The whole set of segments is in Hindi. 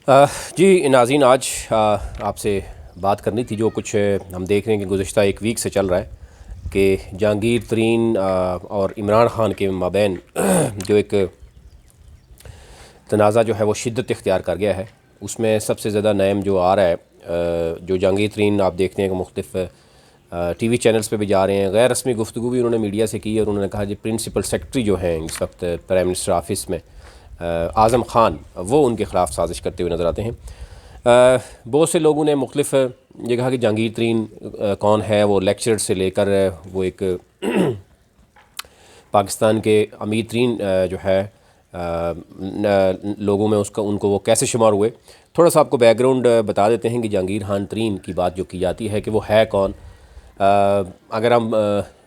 जी नाज़रीन, आज आपसे बात करनी थी। जो कुछ हम देख रहे हैं कि गुज़िश्ता एक वीक से चल रहा है कि जहांगीर तरीन और इमरान ख़ान के माबैन जो एक तनाज़ा जो है वो शिद्दत इख्तियार कर गया है। उसमें सबसे ज़्यादा नाम जो आ रहा है, जो जहांगीर तरीन आप देखते हैं कि मुख्तलिफ़ टीवी चैनल्स पे भी जा रहे हैं। गैर रस्मी गुफ्तगू भी उन्होंने मीडिया से की और उन्होंने कहा जी प्रिंसिपल सेक्रेटरी जो हैं इस वक्त प्राइम मिनिस्टर ऑफिस में, आज़म ख़ान, वो उनके ख़िलाफ़ साजिश करते हुए नज़र आते हैं। बहुत से लोगों ने मुख्तलिफ़ ये कहा कि जहांगीर तरीन कौन है। वो लेक्चर से लेकर वो एक पाकिस्तान के अमीर तरीन जो है लोगों में उसका उनको वो कैसे शुमार हुए। थोड़ा सा आपको बैकग्राउंड बता देते हैं कि जहांगीर खान तरीन की बात जो की जाती है कि वो है कौन। अगर हम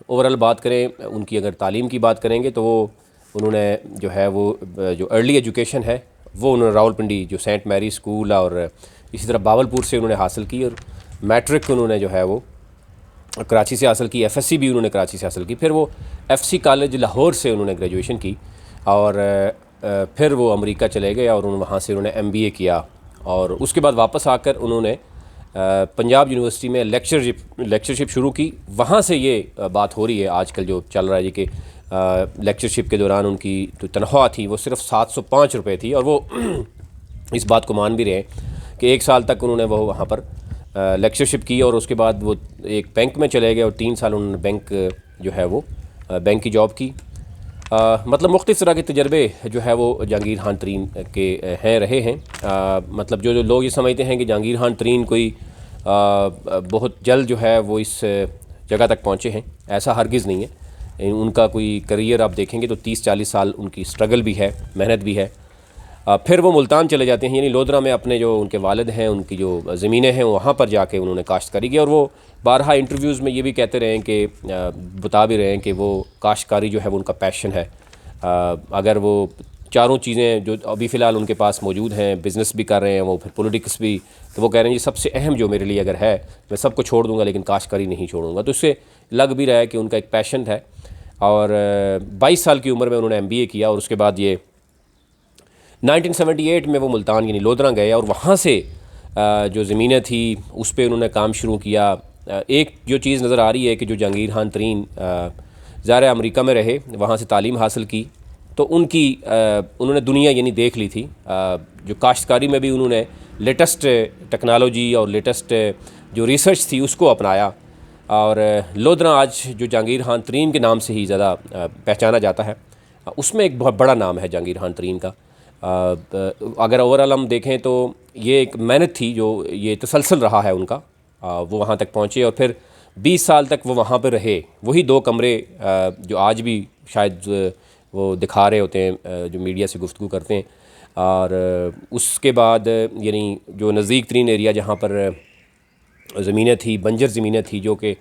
ओवरऑल बात करें, उनकी अगर तालीम की बात करेंगे तो वो उन्होंने जो है वो जो अर्ली एजुकेशन है वो उन्होंने रावलपिंडी जो सेंट मैरी स्कूल और इसी तरह बावलपुर से उन्होंने हासिल की, और मैट्रिक उन्होंने जो है वो कराची से हासिल की। एफएससी भी उन्होंने कराची से हासिल की। फिर वो एफसी कॉलेज लाहौर से उन्होंने ग्रेजुएशन की और फिर वो अमेरिका चले गए और वहाँ से उन्होंने एमबीए किया और उसके बाद वापस आकर उन्होंने पंजाब यूनिवर्सिटी में लेक्चरशिप शुरू की। वहाँ से ये बात हो रही है आजकल जो चल रहा है जी कि लेक्चरशिप के दौरान उनकी जो तनख्वाह थी वो सिर्फ 705 रुपये थी, और वो इस बात को मान भी रहे कि 1 साल तक उन्होंने वो वहाँ पर लेक्चरशिप की और उसके बाद वो एक बैंक में चले गए और 3 साल उन्होंने बैंक जो है वो बैंक की जॉब की। मतलब मुख्तलिफ़ तरह के तजर्बे जो है वो जहांगीर खान तरीन के हैं रहे हैं। मतलब जो लोग ये समझते हैं कि जहांगीर खान तरीन कोई बहुत जल्द जो है वो इस जगह तक पहुँचे हैं, ऐसा हरगिज़ नहीं है। उनका कोई करियर आप देखेंगे तो 30-40 साल उनकी स्ट्रगल भी है, मेहनत भी है। फिर वो मुल्तान चले जाते हैं, यानी लोधरा में अपने जो उनके वालिद हैं उनकी जो ज़मीनें हैं वहाँ पर जाके उन्होंने काश्तकारी की। और वो बारहा इंटरव्यूज़ में ये भी कहते रहे हैं कि बता भी रहे हैं कि वो काश्तकारी जो है वो उनका पैशन है। अगर वो चारों चीज़ें जो अभी फ़िलहाल उनके पास मौजूद हैं, बिज़नेस भी कर रहे हैं वो, फिर पॉलिटिक्स भी, तो वो कह रहे हैं जी सबसे अहम जो मेरे लिए अगर है मैं सबको छोड़ दूँगा लेकिन काश्तकारी नहीं छोड़ूंगा। तो इससे लग भी रहा है कि उनका एक पैशन है। और 22 साल की उम्र में उन्होंने MBA किया और उसके बाद ये 1978 में वो मुल्तान यानी लोधरा गए और वहाँ से जो ज़मीनें थी उस पर उन्होंने काम शुरू किया। एक जो चीज़ नज़र आ रही है कि जो जहांगीर खान तरीन ज़ाहिर अमेरिका में रहे, वहाँ से तालीम हासिल की, तो उनकी उन्होंने दुनिया यानी देख ली थी। जो काश्तकारी में भी उन्होंने लेटेस्ट टेक्नोलॉजी और लेटेस्ट जो रिसर्च थी उसको अपनाया। और लोधरा आज जो जहांगीर खान तरीन के नाम से ही ज़्यादा पहचाना जाता है, उसमें एक बहुत बड़ा नाम है जहांगीर खान तरीन का। अगर ओवरऑल हम देखें तो ये एक मेहनत थी जो ये तसलसल रहा है उनका। वो वहाँ तक पहुँचे और फिर 20 साल तक वो वहाँ पर रहे। वही 2 कमरे जो आज भी शायद वो दिखा रहे होते हैं जो मीडिया से गुफ्तगू करते हैं। और उसके बाद यानी जो नज़दीक तरीन एरिया जहाँ पर ज़मीनें थी, बंजर ज़मीनें थी, जो कि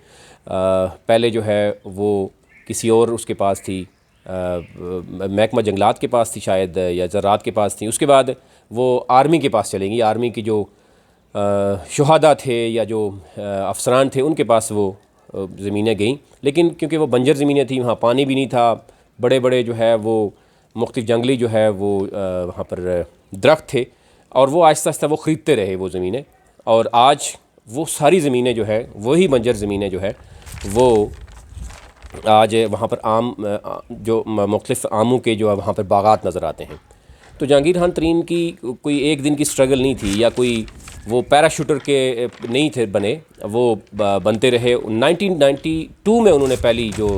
पहले जो है वो किसी और उसके पास थी, महकमा जंगलात के पास थी शायद, या ज़रात के पास थी। उसके बाद वो आर्मी के पास चलेंगी। आर्मी की जो शुहादा थे या जो अफसरान थे उनके पास वो ज़मीनें गईं, लेकिन क्योंकि वो बंजर ज़मीनें थी, वहाँ पानी भी नहीं था, बड़े बड़े जो है वो मुख्तलिफ जंगली जो है वो वहाँ पर दरख्त थे, और वो आहिस्ता आहिस्ता वो ख़रीदते रहे वो ज़मीनें। और आज वो सारी ज़मीनें जो है वही बंजर ज़मीनें जो है वो आज वहाँ पर आम जो मुख्तलिफ आमों के जो वहाँ पर बागात नज़र आते हैं। तो जहांगीर खान तरीन की कोई एक दिन की स्ट्रगल नहीं थी, या कोई वो पैराशूटर के नहीं थे बने, वो बनते रहे। 1992 में उन्होंने पहली जो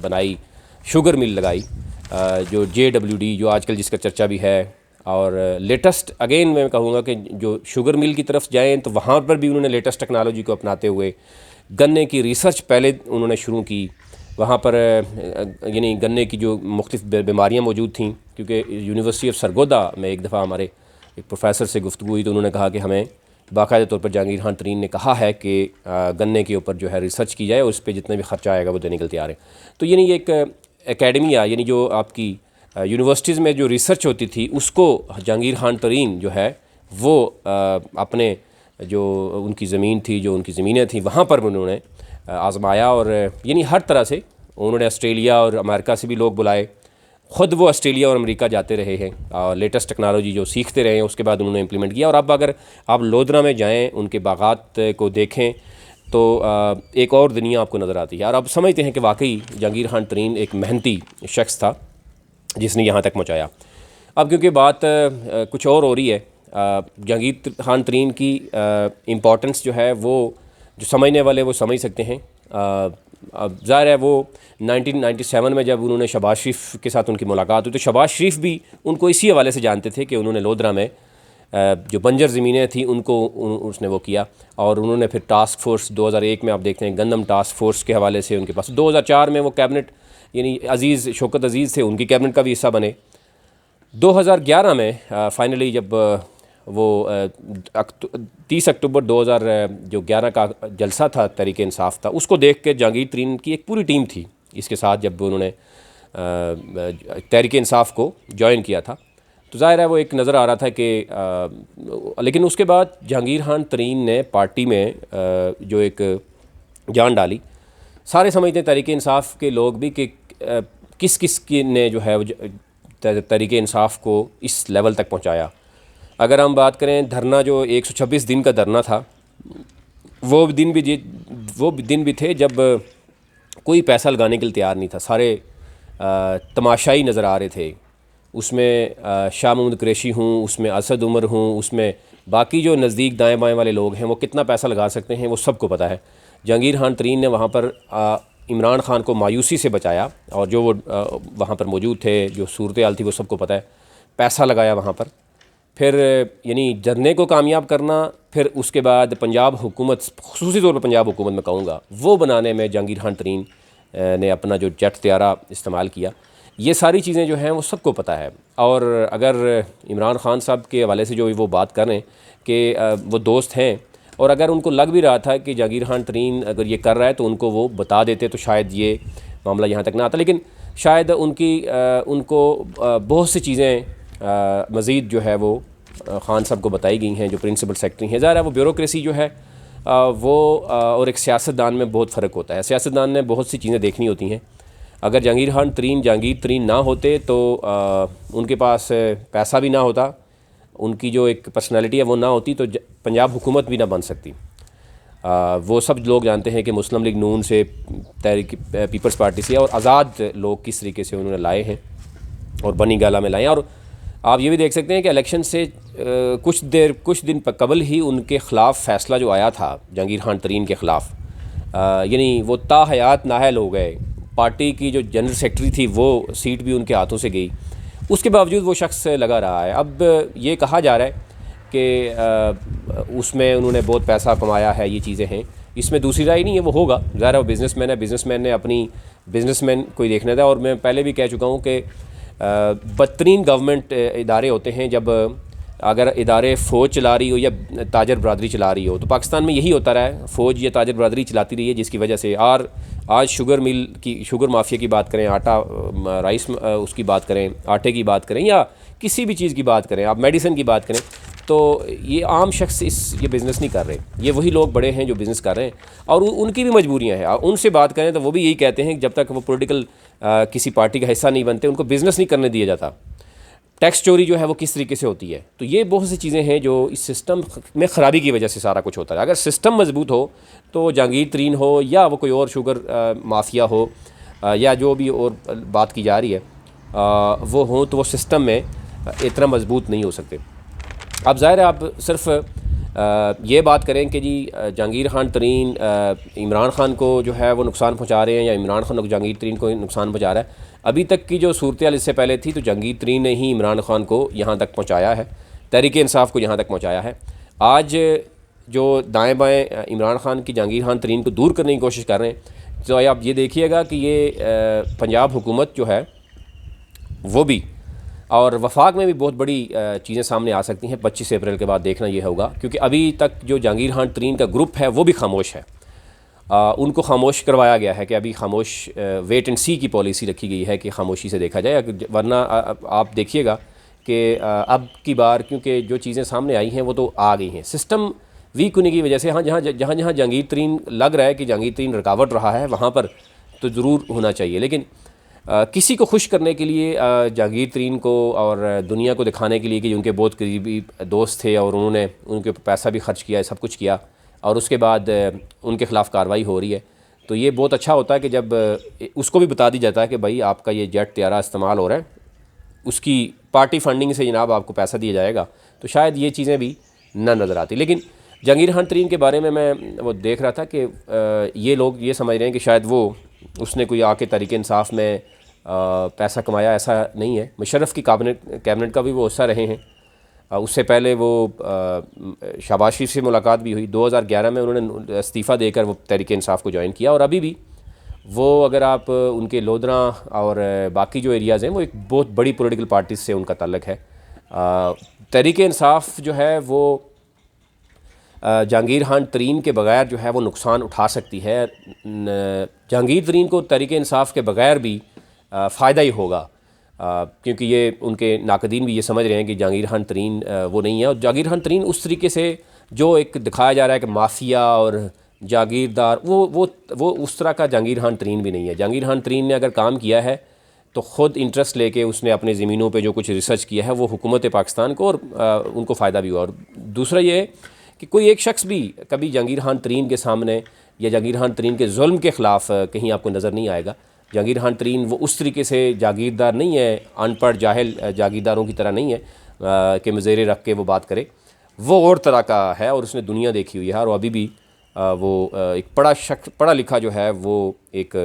बनाई शुगर मिल लगाई, जो JWD जो आजकल जिसका चर्चा भी है। और लेटेस्ट अगेन मैं कहूँगा कि जो शुगर मिल की तरफ जाएँ तो वहाँ पर भी उन्होंने लेटेस्ट टेक्नोलॉजी को अपनाते हुए गन्ने की रिसर्च पहले उन्होंने शुरू की। वहाँ पर यानी गन्ने की जो मुख्तलिफ बीमारियाँ मौजूद थीं, क्योंकि यूनिवर्सिटी ऑफ सरगोदा में एक दफ़ा हमारे एक प्रोफेसर से गुफ्तगू हुई तो उन्होंने कहा कि हमें बाकायदा तौर पर जहांगीर खान तरीन ने कहा है कि गन्ने के ऊपर जो है रिसर्च की जाए और उस पर जितना भी ख़र्चा आएगा वो देने के लिए तैयार है। तो यानी ये एक एकेडमी यानी जो आपकी यूनिवर्सिटीज़ में जो रिसर्च होती थी उसको जहांगीर खान तरीन जो है वो अपने जो उनकी ज़मीन थी, जो उनकी ज़मीनें थी, वहाँ पर उन्होंने आज़माया। और यानी हर तरह से उन्होंने ऑस्ट्रेलिया और अमेरिका से भी लोग बुलाए ख़ुद वो ऑस्ट्रेलिया और अमेरिका जाते रहे हैं और लेटेस्ट टेक्नोलॉजी जो सीखते रहे हैं उसके बाद उन्होंने इम्प्लीमेंट किया। और अब अगर आप लोधरा में जाएँ, उनके बागात को देखें तो एक और दुनिया आपको नज़र आती है। और अब समझते हैं कि वाकई जहांगीर खान तरीन एक मेहनती शख्स था जिसने यहाँ तक पहुँचाया। अब क्योंकि बात कुछ और हो रही है, जहांगीर खान तरीन की इम्पोर्टेंस जो है वो जो समझने वाले वो समझ सकते हैं। अब ज़ाहिर है वो 1997 में जब उन्होंने शहबाज शरीफ के साथ उनकी मुलाकात हुई तो शहबाज शरीफ भी उनको इसी हवाले से जानते थे कि उन्होंने लोधरा में जो बंजर ज़मीनें थी उनको उसने वो किया। और उन्होंने फिर टास्क फोर्स 2001 में आप देखते हैं गंदम टास्क फोर्स के हवाले से उनके पास 2004 में वो कैबिनेट यानी शौकत अज़ीज़ थे, उनकी कैबिनेट का भी हिस्सा बने। 2011 में फाइनली जब वो 30 अक्टूबर 2011 का जलसा था तहरीक इंसाफ था, उसको देख के जहांगीर तरीन की एक पूरी टीम थी इसके साथ जब उन्होंने तहरीक इंसाफ को ज्वाइन किया था। तो ज़ाहिर है वो एक नज़र आ रहा था कि लेकिन उसके बाद जहांगीर खान तरीन ने पार्टी में जो एक जान डाली। सारे समझते हैं तहरीक इंसाफ के लोग भी कि किस किस की ने जो है तहरीक इंसाफ को इस लेवल तक पहुंचाया। अगर हम बात करें धरना जो 126 दिन का धरना था, वो दिन भी थे जब कोई पैसा लगाने के लिए तैयार नहीं था, सारे तमाशाई नज़र आ रहे थे। उसमें शाह महमूद कुरैशी हूँ, उसमें असद उमर हूँ, उसमें बाकी जो नज़दीक दाएँ बाएँ वाले लोग हैं वो कितना पैसा लगा सकते हैं वो सबको पता है। जहांगीर खान तरीन ने वहाँ पर इमरान खान को मायूसी से बचाया और जो वो वहाँ पर मौजूद थे, जो सूरत हाल थी वो सबको पता है, पैसा लगाया वहाँ पर। फिर यानी धरने को कामयाब करना, फिर उसके बाद पंजाब हुकूमत, खुसूसी तौर पर पंजाब हुकूमत में कहूँगा, वो बनाने में जहांगीर खान तरीन ने अपना जो जेट त्यारा इस्तेमाल किया। ये सारी चीज़ें जो हैं वो सबको पता है। और अगर इमरान खान साहब के हवाले से जो वो बात कर रहे हैं कि वो दोस्त हैं, और अगर उनको लग भी रहा था कि जहांगीर खान तरीन अगर ये कर रहा है तो उनको वो बता देते तो शायद ये मामला यहाँ तक ना आता। लेकिन शायद उनको बहुत सी चीज़ें मज़ीद जो है वो खान साहब को बताई गई हैं जो प्रिंसिपल सेक्रेटरी हैं। ज़ाहिर है वो ब्यूरोक्रेसी जो है वो और एक सियासतदान में बहुत फ़र्क होता है। सियासतदान ने बहुत सी चीज़ें देखनी होती हैं। अगर जहांगीर तरीन ना होते तो उनके पास पैसा भी ना होता, उनकी जो एक पर्सनालिटी है वो ना होती, तो पंजाब हुकूमत भी ना बन सकती। वो सब लोग जानते हैं कि मुस्लिम लीग नून से, तहरीक पीपल्स पार्टी से, और आज़ाद लोग किस तरीके से उन्होंने लाए हैं और बनी गाला में लाए। और आप ये भी देख सकते हैं कि इलेक्शन से कुछ दिन कबल ही उनके ख़िलाफ़ फ़ैसला जो आया था जहांगीर खान तरीन के ख़िलाफ़, यानी वो ताहयात नाअहल हो गए। पार्टी की जो जनरल सेक्रेटरी थी वो सीट भी उनके हाथों से गई, उसके बावजूद वो शख्स लगा रहा है। अब ये कहा जा रहा है कि उसमें उन्होंने बहुत पैसा कमाया है, ये चीज़ें हैं, इसमें दूसरी राय नहीं है, वो होगा। ज़ाहिर है वो बिज़नेसमैन है, बिज़नेसमैन ने अपनी बिज़नेसमैन कोई देखना था। और मैं पहले भी कह चुका हूँ कि बदतरीन गवर्नमेंट इदारे होते हैं जब अगर इदारे फ़ौज चला रही हो या ताजर बरदरी चला रही हो। तो पाकिस्तान में यही होता रहा है, फ़ौज या ताजर बरदरी चलाती रही है, जिसकी वजह से आज शुगर माफिया की बात करें, राइस उसकी बात करें, आटे की बात करें, या किसी भी चीज़ की बात करें, आप मेडिसिन की बात करें, तो ये आम शख्स ये बिज़नेस नहीं कर रहे। ये वही लोग बड़े हैं जो बिज़नेस कर रहे हैं और उनकी भी मजबूरियाँ हैं। उनसे बात करें तो वो भी यही कहते हैं कि जब तक वो पॉलिटिकल किसी पार्टी का हिस्सा नहीं बनते उनको बिज़नेस नहीं करने दिया जाता। टैक्स चोरी जो है वो किस तरीके से होती है। तो ये बहुत सी चीज़ें हैं जो इस सिस्टम में ख़राबी की वजह से सारा कुछ होता है। अगर सिस्टम मजबूत हो तो जहांगीर तरीन हो या वो कोई और शुगर माफिया हो या जो भी और बात की जा रही है वो हो, तो वो सिस्टम में इतना मजबूत नहीं हो सकते। अब ज़ाहिर है आप सिर्फ ये बात करें कि जी जहांगीर खान तरीन इमरान खान को जो है वो नुकसान पहुंचा रहे हैं या इमरान खान जहांगीर तरीन को नुकसान पहुंचा रहा है। अभी तक की जो सूरत हाल इससे पहले थी तो जहांगीर तरीन ने ही इमरान खान को यहाँ तक पहुँचाया है, तहरीक इंसाफ को यहाँ तक पहुँचाया है। आज जो दाएँ बाएँ इमरान खान की जहांगीर खान तरीन को दूर करने की कोशिश कर रहे हैं, तो आप ये देखिएगा कि ये पंजाब हुकूमत जो है वो भी और वफाक में भी बहुत बड़ी चीज़ें सामने आ सकती हैं। 25 अप्रैल के बाद देखना ये होगा, क्योंकि अभी तक जो जहांगीर खान तरीन का ग्रुप है वो भी खामोश है। उनको खामोश करवाया गया है कि अभी खामोश वेट एंड सी की पॉलिसी रखी गई है कि खामोशी से देखा जाए, वरना आप देखिएगा कि अब की बार क्योंकि जो चीज़ें सामने आई हैं वो तो आ गई हैं सिस्टम वीक होने की वजह से। हाँ, जहाँ जहांगीर तरीन लग रहा है कि जहांगीर तरीन रुकावट रहा है वहाँ पर तो ज़रूर होना चाहिए, लेकिन किसी को खुश करने के लिए जहांगीर तरीन को और दुनिया को दिखाने के लिए कि उनके बहुत करीबी दोस्त थे और उन्होंने उनके ऊपर पैसा भी खर्च किया, सब कुछ किया, और उसके बाद उनके ख़िलाफ़ कार्रवाई हो रही है, तो ये बहुत अच्छा होता है कि जब उसको भी बता दी जाता है कि भाई आपका ये जेट त्यारा इस्तेमाल हो रहा है, उसकी पार्टी फंडिंग से जनाब आपको पैसा दिया जाएगा, तो शायद ये चीज़ें भी ना नज़र आती। लेकिन जहांगीर खान तरीन के बारे में मैं वो देख रहा था कि ये लोग ये समझ रहे हैं कि शायद वो उसने कोई आके तहरीक इंसाफ में पैसा कमाया, ऐसा नहीं है। मुशर्रफ की कैबिनेट का भी वो हिस्सा रहे हैं। उससे पहले वो शहबाज शरीफ से मुलाकात भी हुई। 2011 में उन्होंने इस्तीफ़ा देकर वो तहरीक इंसाफ को ज्वाइन किया, और अभी भी वो अगर आप उनके लोधरा और बाकी जो एरियाज़ हैं, वो एक बहुत बड़ी पॉलिटिकल पार्टी से उनका ताल्लुक़ है। तहरीक इंसाफ जो है वो जहांगीर खान तरीन के बग़ैर जो है वो नुकसान उठा सकती है। जहांगीर तरीन को तहरीक इंसाफ के बग़ैर भी फ़ायदा ही होगा, क्योंकि ये उनके नाकदीन भी ये समझ रहे हैं कि जहांगीर खान तरीन वो नहीं है। और जहांगीर खान तरीन उस तरीके से जो एक दिखाया जा रहा है कि माफिया और जागीरदार, वो उस तरह का जहांगीर खान तरीन भी नहीं है। जहांगीर खान तरीन ने अगर काम किया है तो ख़ुद इंटरेस्ट लेके उसने अपने ज़मीनों पे जो कुछ रिसर्च किया है वो हुकूमत पाकिस्तान को और उनको फ़ायदा भी हुआ। और दूसरा ये कि कोई एक शख्स भी कभी जहांगीर खान तरीन के सामने या जहांगीर खान तरीन के जुल्म के ख़िलाफ़ कहीं आपको नज़र नहीं आएगा। जहांगीर खान तरीन वो उस तरीके से जागीरदार नहीं है, अनपढ़ जाहिल जागीरदारों की तरह नहीं है कि मज़ेरे रख के वो बात करे। वो और तरह का है और उसने दुनिया देखी हुई है, और अभी भी वो एक पढ़ा लिखा जो है वो एक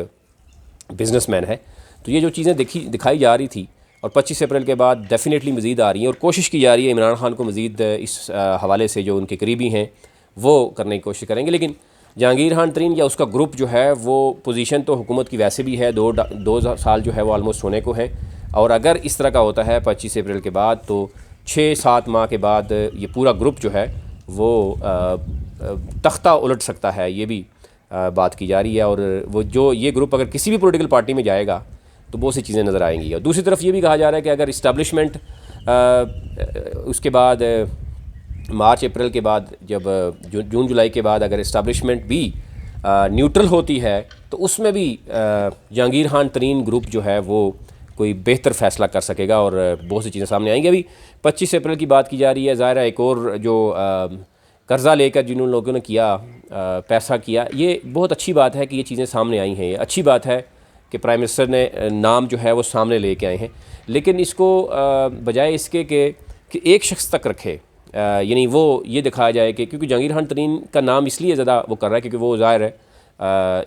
बिज़नेसमैन है। तो ये जो चीज़ें दिखाई जा रही थी, और 25 अप्रैल के बाद डेफ़िनेटली मज़ीद आ रही हैं, और कोशिश की जा रही है इमरान खान को मज़ीद इस हवाले से जो उनके करीबी हैं वो करने की कोशिश करेंगे। लेकिन जहांगीर खान तरीन या उसका ग्रुप जो है वो पोजीशन तो हुकूमत की वैसे भी है, 2 साल जो है वो ऑलमोस्ट होने को है, और अगर इस तरह का होता है 25 अप्रैल के बाद तो 6-7 माह के बाद ये पूरा ग्रुप जो है वो तख्ता उलट सकता है, ये भी बात की जा रही है। और वो जो ये ग्रुप अगर किसी भी पॉलिटिकल पार्टी में जाएगा तो बहुत सी चीज़ें नज़र आएंगी। और दूसरी तरफ ये भी कहा जा रहा है कि अगर इस्टेब्लिशमेंट उसके बाद मार्च अप्रैल के बाद, जब जून जुलाई के बाद अगर इस्टेब्लिशमेंट भी न्यूट्रल होती है तो उसमें भी जहांगीर खान तरीन ग्रुप जो है वो कोई बेहतर फ़ैसला कर सकेगा और बहुत सी चीज़ें सामने आएंगी। अभी 25 अप्रैल की बात की जा रही है, ज़ाहिर है एक और जो कर्ज़ा लेकर जिन लोगों ने किया पैसा किया, ये बहुत अच्छी बात है कि ये चीज़ें सामने आई हैं। ये अच्छी बात है कि प्राइम मिनिस्टर ने नाम जो है वो सामने लेके आए हैं, लेकिन इसको बजाय इसके कि एक शख्स तक रखे, यानी वो ये दिखाया जाए कि क्योंकि जहांगीर खान तरीन का नाम इसलिए ज़्यादा वो कर रहा है क्योंकि वो ज़ाहिर है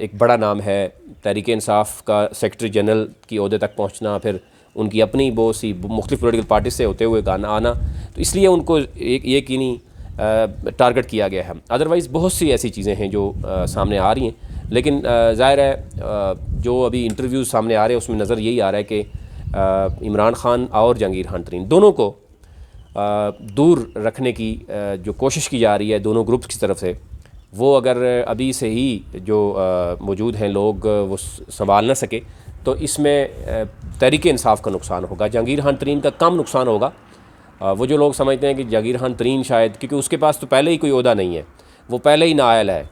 एक बड़ा नाम है, तहरीक इंसाफ का सेक्रेटरी जनरल की ओहदे तक पहुँचना, फिर उनकी अपनी बहुत सी मुख्तलिफ पोलिटिकल पार्टी से होते हुए आना, तो इसलिए उनको एक यकीनी टारगेट किया गया है। अदरवाइज़ बहुत सी ऐसी चीज़ें हैं जो सामने आ रही हैं, लेकिन ज़ाहिर है जो अभी इंटरव्यूज़ सामने आ रहे हैं उसमें नज़र यही आ रहा है कि इमरान खान और जहांगीर खान तरीन दोनों को दूर रखने की जो कोशिश की जा रही है दोनों ग्रुप्स की तरफ से, वो अगर अभी से ही जो मौजूद हैं लोग वो संभाल ना सके तो इसमें तहरीक इंसाफ का नुकसान होगा, जहांगीर खान तरीन का कम नुकसान होगा। वो जो लोग समझते हैं कि जहांगीर खान तरीन शायद, क्योंकि उसके पास तो पहले ही कोई ओहदा नहीं है, वो पहले ही नाअहल है,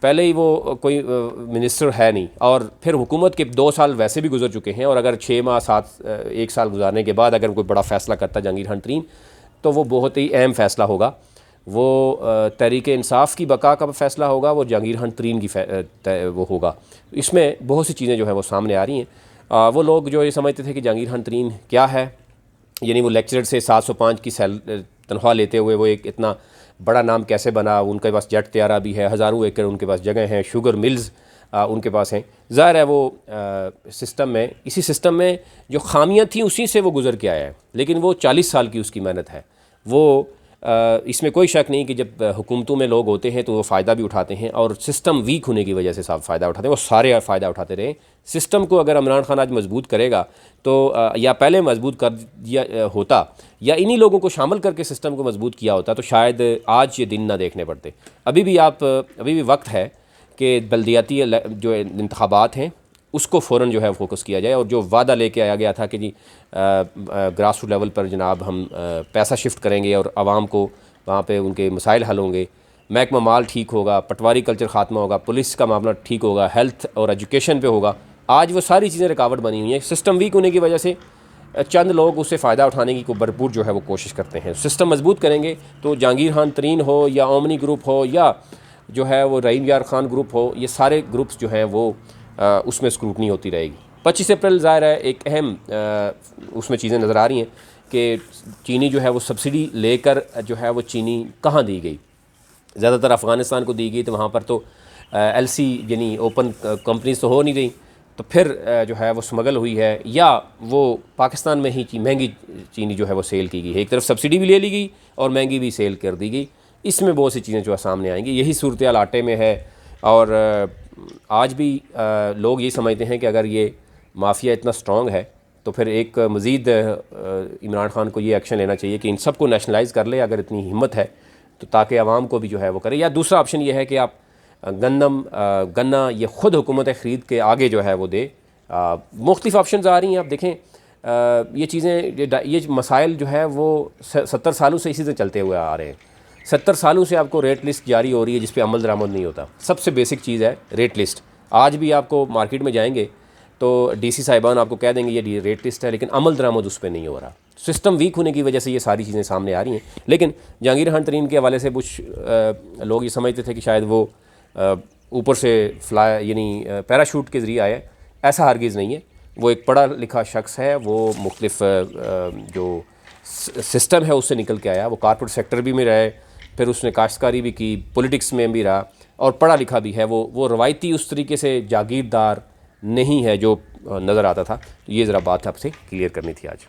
पहले ही वो कोई मिनिस्टर है नहीं, और फिर हुकूमत के 2 साल वैसे भी गुजर चुके हैं, और अगर 6 माह 1 साल गुजारने के बाद अगर कोई बड़ा फ़ैसला करता जहांगीर खान तरीन तो वो बहुत ही अहम फ़ैसला होगा। वो तहरीक इंसाफ की बका का फ़ैसला होगा, वो जहांगीर खान तरीन की वो होगा। इसमें बहुत सी चीज़ें जो है वो सामने आ रही हैं। वो लोग जो ये समझते थे कि जहांगीर खान तरीन क्या है, यानी वो लेक्चरर से 705 की तनख्वाह लेते हुए वो एक इतना बड़ा नाम कैसे बना, उनके पास जेट त्यारा भी है, हज़ारों एकड़ उनके पास जगह हैं, शुगर मिल्स उनके पास हैं। ज़ाहिर है वो सिस्टम में, इसी सिस्टम में जो खामियां थी उसी से वो गुज़र के आया है, लेकिन वो 40 साल की उसकी मेहनत है। वो इसमें कोई शक नहीं कि जब हुकूमतों में लोग होते हैं तो वो फ़ायदा भी उठाते हैं, और सिस्टम वीक होने की वजह से सब फ़ायदा उठाते हैं, वो सारे फ़ायदा उठाते रहे। सिस्टम को अगर इमरान खान आज मजबूत करेगा तो या पहले मजबूत कर दिया होता या इन्हीं लोगों को शामिल करके सिस्टम को मजबूत किया होता तो शायद आज ये दिन ना देखने पड़ते। अभी भी वक्त है कि बल्दियाती जो इंतखाबात हैं उसको फ़ौरन जो है फोकस किया जाए, और जो वादा लेके आया गया था कि जी ग्रास रूट लेवल पर जनाब हम पैसा शिफ्ट करेंगे और आवाम को वहाँ पे उनके मसाइल हल होंगे, महकमा माल ठीक होगा, पटवारी कल्चर ख़ात्मा होगा, पुलिस का मामला ठीक होगा, हेल्थ और एजुकेशन पे होगा, आज वो सारी चीज़ें रुकावट बनी हुई हैं। सिस्टम वीक होने की वजह से चंद लोग उससे फ़ायदा उठाने की को भरपूर जो है वो कोशिश करते हैं। सिस्टम मजबूत करेंगे तो जहांगीर खान तरीन हो या ओमनी ग्रुप हो या जो है वो रहीम यार खान ग्रुप हो, ये सारे ग्रुप्स जो हैं वो उसमें स्क्रूटनी होती रहेगी। 25 अप्रैल ज़ाहिर है एक अहम उसमें चीज़ें नज़र आ रही हैं कि चीनी जो है वो सब्सिडी लेकर जो है वो चीनी कहाँ दी गई। ज़्यादातर अफ़गानिस्तान को दी गई, तो वहाँ पर तो LC यानी ओपन कंपनीज तो हो नहीं रही, तो फिर जो है वो स्मगल हुई है या वो पाकिस्तान में ही महंगी चीनी जो है वो सेल की गई है। एक तरफ सब्सिडी भी ले ली गई और महंगी भी सेल कर दी गई। इसमें बहुत सी चीज़ें जो है सामने आएंगी। यही सूरत हाल आटे में है। और आज भी लोग ये समझते हैं कि अगर ये माफिया इतना स्ट्रॉन्ग है तो फिर एक मज़ीद इमरान खान को ये एक्शन लेना चाहिए कि इन सब को नेशनलाइज़ कर ले, अगर इतनी हिम्मत है तो, ताकि आवाम को भी जो है वो करे। या दूसरा ऑप्शन ये है कि आप गन्ना ये ख़ुद हुकूमत ख़रीद के आगे जो है वो दे। मुख्तलिफ़ ऑप्शन आ रही हैं। आप देखें ये चीज़ें, ये मसाइल जो है वो 70 सालों से इसी से चलते हुए आ रहे हैं। 70 सालों से आपको रेट लिस्ट जारी हो रही है जिस पे अमल दरामद नहीं होता। सबसे बेसिक चीज़ है रेट लिस्ट। आज भी आपको मार्केट में जाएंगे तो DC साहिबान आपको कह देंगे ये रेट लिस्ट है, लेकिन अमल दरामद उस पर नहीं हो रहा। सिस्टम वीक होने की वजह से ये सारी चीज़ें सामने आ रही हैं। लेकिन जहांगीर खान तरीन के हवाले से कुछ लोग ये समझते थे कि शायद वो ऊपर से फ्लाई यानी पैराशूट के ज़रिए आया। ऐसा हरगिज़ नहीं है। वो एक पढ़ा लिखा शख्स है। वो मुख्तलिफ जो सिस्टम है उससे निकल के आया। वो कॉर्पोरेट सेक्टर भी में रहे, फिर उसने काश्तकारी भी की, पॉलिटिक्स में भी रहा और पढ़ा लिखा भी है। वो रवायती उस तरीके से जागीरदार नहीं है जो नज़र आता था। तो ये ज़रा बात आपसे क्लियर करनी थी आज।